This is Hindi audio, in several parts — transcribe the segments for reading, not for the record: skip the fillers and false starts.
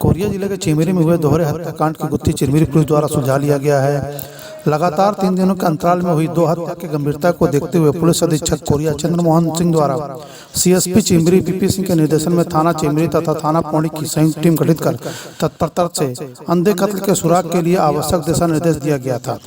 कोरिया जिले के चिरमिरी में हुए दोहरे हत्याकांड की गुत्थी चिरमिरी पुलिस द्वारा सुलझा लिया गया है। लगातार 3 दिनों के अंतराल में हुई 2 हत्या की गंभीरता को देखते हुए पुलिस अधीक्षक कोरिया चंद्रमोहन सिंह द्वारा सीएसपी चिरमिरी पीपी सिंह के निर्देशन में थाना चिरमिरी तथा थाना पौड़ी की संयुक्त टीम गठित कर तत्परता से अंधे कत्ल के सुराग के लिए आवश्यक दिशा निर्देश दिया गया था।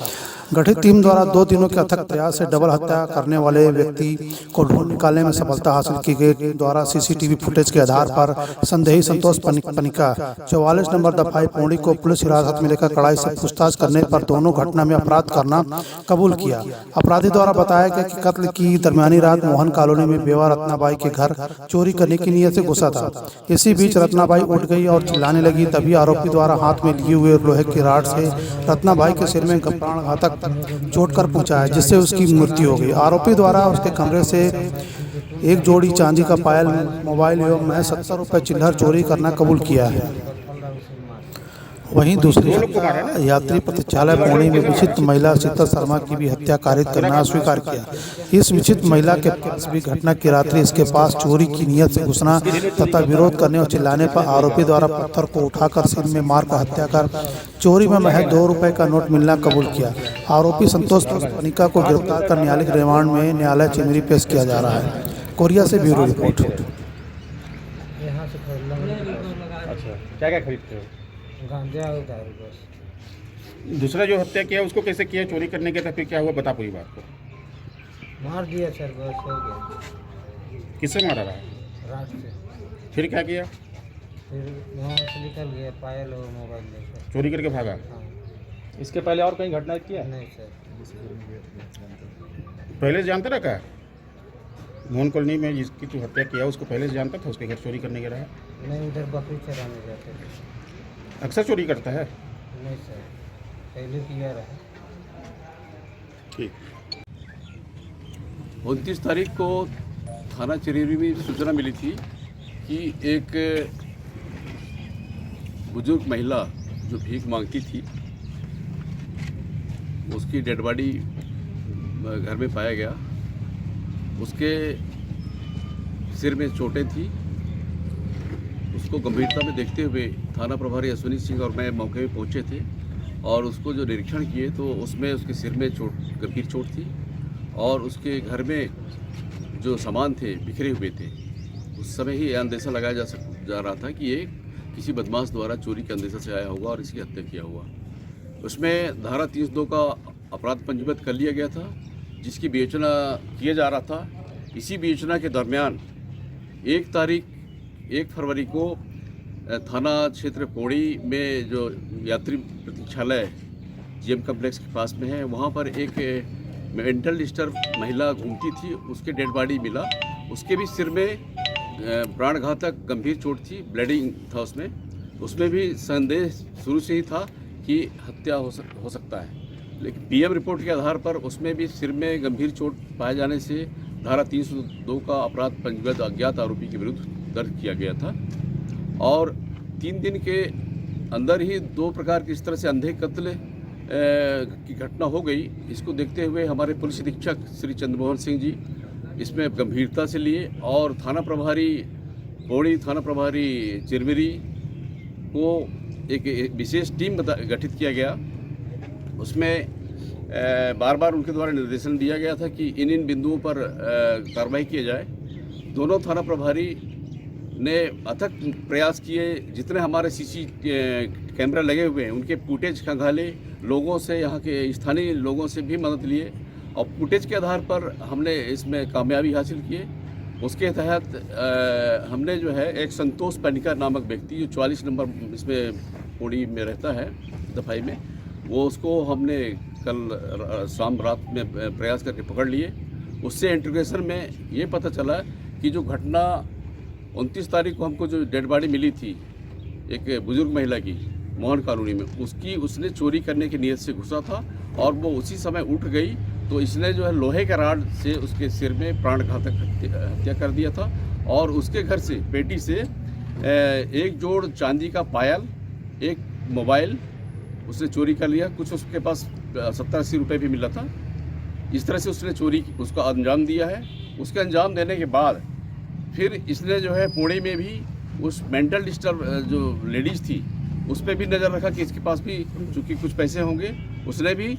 गठित टीम द्वारा 2 दिनों के अथक प्रयास से डबल हत्या करने वाले व्यक्ति को ढूंढ निकालने में सफलता हासिल की गई। द्वारा सीसीटीवी फुटेज के आधार पर संदेही संतोष पनिका 44 नंबर दफाई पौड़ी को पुलिस हिरासत में लेकर कड़ाई से पूछताछ करने पर दोनों घटना में अपराध करना कबूल किया। अपराधी द्वारा बताया गया कि कत्ल की दरमियानी रात मोहन कॉलोनी में बेवा रत्नाबाई के घर चोरी करने की नीयत से घुसा था। इसी बीच रत्नाबाई उठ गई और चिल्लाने लगी। तभी आरोपी द्वारा हाथ में लिए हुए लोहे की राड से रत्नाबाई के सिर में प्राणघातक चोट कर पहुंचा है, जिससे उसकी मृत्यु हो गई। आरोपी द्वारा उसके कमरे से एक जोड़ी चांदी का पायल, मोबाइल एवं महज 70 रुपये चिल्लर चोरी करना कबूल किया है। वहीं दूसरी यात्री प्रतीक्षालय पौड़ी में विचित्र महिला शीतल शर्मा की भी हत्या कारित करना अस्वीकार किया। इस विचित्र महिला के पास भी घटना की रात्रि इसके पास चोरी की नीयत से घुसना तथा विरोध करने और चिल्लाने पर आरोपी द्वारा पत्थर को उठाकर सिर में मारकर हत्या कर चोरी में महज 2 रुपये का नोट मिलना कबूल किया। आरोपी संतोष पनिका को गिरफ्तार कर न्यायालयिक रिमांड में न्यायालय चिरमिरी पेश किया जा रहा है। कोरिया से ब्यूरो रिपोर्ट। क्या क्या खरीदते हो? गांजा और दारू बस। दूसरा जो हत्या किया उसको कैसे किया? चोरी करने के था, फिर क्या हुआ बता पूरी बात को। मार दिया सर, बस हो गया। किससे मारा रहा? रात से। फिर क्या किया? फिर वहाँ से निकल गया, पायल और मोबाइल लेकर चोरी करके भागा। हाँ। इसके पहले और कहीं घटना किया? नहीं सर। पहले से जानता रखा? मोहन कॉलोनी में जिसकी तू हत्या किया उसको पहले से जानता था? उसके घर चोरी करने के रहा? नहीं, उधर बकरी चराने जाते थे। अक्सर चोरी करता है? नहीं सर, पहले किया रहा। ठीक। 29 तारीख को थाना चिरमिरी में सूचना मिली थी कि एक बुजुर्ग महिला जो भीख मांगती थी उसकी डेड बॉडी घर में पाया गया। उसके सिर में चोटें थी। उसको गंभीरता में देखते हुए थाना प्रभारी अश्विनी सिंह और मैं मौके पे पहुंचे थे और उसको जो निरीक्षण किए तो उसमें उसके सिर में गंभीर चोट थी और उसके घर में जो सामान थे बिखरे हुए थे। उस समय ही अंदेशा लगाया जा रहा था कि ये किसी बदमाश द्वारा चोरी के अंदेशा से आया होगा और इसकी हत्या किया हुआ। उसमें धारा 302 का अपराध पंजीबद्ध कर लिया गया था, जिसकी विवेचना किया जा रहा था। इसी विवेचना के दरमियान 1 फरवरी को थाना क्षेत्र पौड़ी में जो यात्री प्रतीक्षालय जीएम कम्प्लेक्स के पास में है, वहाँ पर एक मेंटल डिस्टर्ब महिला घूमती थी। उसके डेड बॉडी मिला। उसके भी सिर में प्राणघातक गंभीर चोट थी, ब्लीडिंग था उसमें भी संदेह शुरू से ही था कि हत्या हो सकता है। लेकिन पीएम रिपोर्ट के आधार पर उसमें भी सिर में गंभीर चोट पाए जाने से धारा 302 का अपराध पंजीबद्ध अज्ञात आरोपी के विरुद्ध दर्ज किया गया था और 3 दिन के अंदर ही 2 प्रकार की इस तरह से अंधे कत्ल की घटना हो गई। इसको देखते हुए हमारे पुलिस अधीक्षक श्री चंद्रमोहन सिंह जी इसमें गंभीरता से लिए और थाना प्रभारी पौड़ी, थाना प्रभारी चिरमिरी को एक विशेष टीम गठित किया गया। उसमें बार बार उनके द्वारा निर्देशन दिया गया था कि इन बिंदुओं पर कार्रवाई किया जाए। दोनों थाना प्रभारी ने अथक प्रयास किए। जितने हमारे सीसी कैमरा लगे हुए हैं उनके फुटेज खंगाले, लोगों से, यहाँ के स्थानीय लोगों से भी मदद लिए और फुटेज के आधार पर हमने इसमें कामयाबी हासिल किए। उसके तहत हमने जो है एक संतोष पनिका नामक व्यक्ति जो 44 नंबर इसमें पौड़ी में रहता है दफाई में, वो उसको हमने कल शाम रात में प्रयास करके पकड़ लिए। उससे इंट्रोगेशन में ये पता चला कि जो घटना 29 तारीख को हमको जो डेड बॉडी मिली थी एक बुजुर्ग महिला की मोहन कॉलोनी में, उसने चोरी करने की नीयत से घुसा था और वो उसी समय उठ गई तो इसने जो है लोहे के राड से उसके सिर में प्राणघातक हत्या कर दिया था और उसके घर से पेटी से एक जोड़ चांदी का पायल, एक मोबाइल उसने चोरी कर लिया। कुछ उसके पास 70-80 रुपये भी मिला था। इस तरह से उसने चोरी उसका अंजाम दिया है। उसका अंजाम देने के बाद फिर इसने जो है पुणे में भी उस मेंटल डिस्टर्ब जो लेडीज़ थी उस पर भी नज़र रखा कि इसके पास भी चूँकि कुछ पैसे होंगे। उसने भी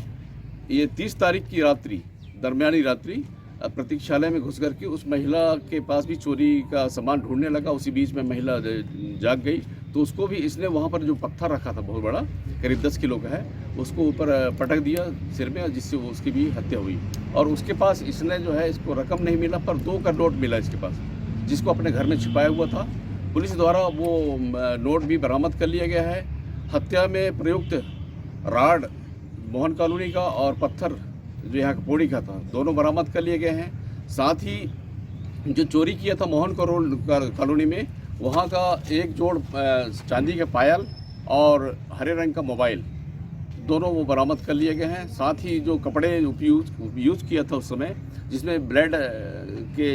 ये 30 तारीख की रात्रि, दरमियानी रात्रि, प्रतीक्षालय में घुस करके उस महिला के पास भी चोरी का सामान ढूंढने लगा। उसी बीच में महिला जाग गई तो उसको भी इसने वहाँ पर जो पत्थर रखा था बहुत बड़ा, करीब 10 किलो का है, उसको ऊपर पटक दिया सिर में, जिससे वो उसकी भी हत्या हुई। और उसके पास इसने जो है, इसको रकम नहीं मिला पर 2 का नोट मिला इसके पास, जिसको अपने घर में छिपाया हुआ था। पुलिस द्वारा वो नोट भी बरामद कर लिया गया है। हत्या में प्रयुक्त राड मोहन कॉलोनी का और पत्थर जो यहाँ पौड़ी का था, दोनों बरामद कर लिए गए हैं। साथ ही जो चोरी किया था मोहन कॉलोनी में, वहाँ का एक जोड़ चांदी के पायल और हरे रंग का मोबाइल, दोनों वो बरामद कर लिए गए हैं। साथ ही जो कपड़े यूज़ किया था उस समय, जिसमें ब्लड के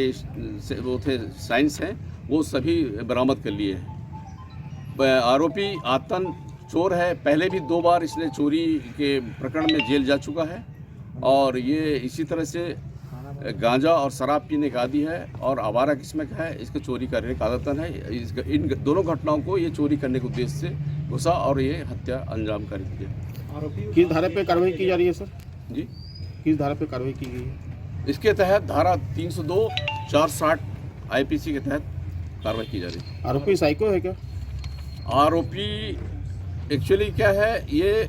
वो थे साइंस हैं, वो सभी बरामद कर लिए हैं। आरोपी आतन चोर है, पहले भी 2 बार इसने चोरी के प्रकरण में जेल जा चुका है और ये इसी तरह से गांजा और शराब पीने का आदी है और आवारा किस्म का है। इसका चोरी करने का आदतन है। इन दोनों घटनाओं को ये चोरी करने के उद्देश्य से घुसा और ये हत्या अंजाम कर दिया। आरोपी किस धारा पे कार्रवाई की जा रही है सर? जी, किस धारा पे कार्रवाई की गई है? इसके तहत धारा 302, 460 IPC के तहत कार्रवाई की जा रही है। आरोपी साइको है क्या? आरोपी एक्चुअली क्या है, ये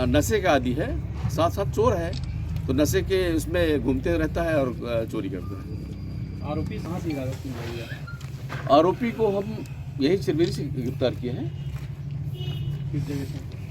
नशे का आदी है, साथ साथ चोर है, तो नशे के उसमें घूमते रहता है और चोरी करता है। आरोपी कहाँ से गिरफ्तार किया गया? आरोपी को हम यही चिरमिरी से गिरफ्तार किए हैं। किस जगह से?